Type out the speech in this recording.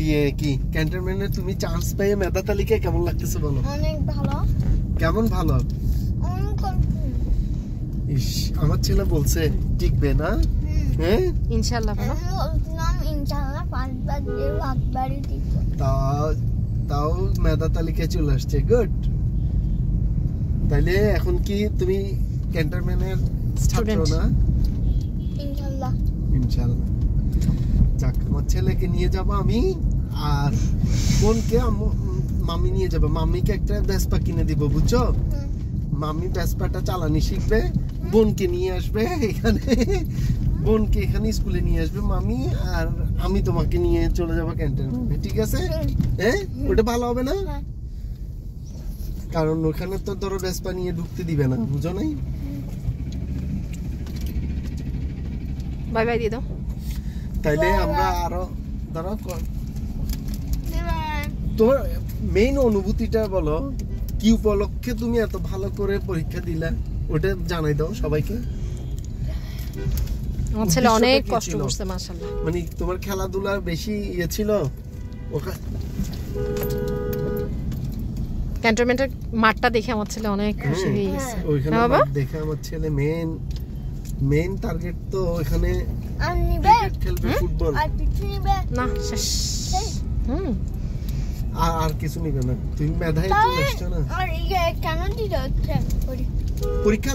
ইয়ে কি ক্যান্টনমেন্টে তুমি চান্স পেয়ে মেধা তালিকায় কেমন লাগতেছে বলো? অনেক ভালো। কেমন ভালো? ইস, আমার ছেলে বলছে টিকবে না। হ্যাঁ ইনশাআল্লাহ ভালো। নাম ইনশাআল্লাহ 5 বার দিয়ে ভাগবাড়ি দিব। তাও মেধা তালিকায় চলে আসছে, গুড। তাইলে এখন কি তুমি ক্যান্টনমেন্টের ছাত্র না? ইনশাআল্লাহ। ইনশাআল্লাহ। যাক, আমার ছেলেকে নিয়ে যাব আমি, আর বোনকে মামি নিয়ে যাবে। মামিকে একটা ভেসপা কিনে দিব, বুঝছো? মামি ভেসপাটা চালানি শিখবে, বোনকে নিয়ে আসবে এখানে, বোনকে এখানে স্কুলে নিয়ে আসবে মামি, আর আমি তোমাকে নিয়ে চলে যাবো ক্যান্টনমেন্টে, ঠিক আছে? হ্যাঁ, ওটা ভালো হবে না? কারণ ওখানে তো ধরো ভেসপা নিয়ে ঢুকতে দিবে না, বুঝো নাই? বাই বাই দিয়ে দাও। তাইলে আমরা আরো ধরো তোমার মেইন অনুভূতিটা বলো, কি উপলক্ষে তুমি এত ভালো করে পরীক্ষা দিলা, ওটা জানাই দাও সবাইকে। আমার ছেলে অনেক কষ্ট করছে মাশাআল্লাহ। মানে তোমার খেলাধুলার বেশি ইয়ে ছিল ক্যান্টনমেন্টের মাঠটা দেখে আমার ছেলে অনেক খুশি হয়ে গেছে। ওইখানে মাঠ দেখে আমার ছেলে মেইন টার্গেট তো ওখানে আর নিবে ক্রিকেট খেলবে, ফুটবল। আর কিছু নিবে না, শেষ। আর কিছু নিবে না। তুমি মেধায় চলে আসছো না। আর কেন দিতে হচ্ছে পরীক্ষা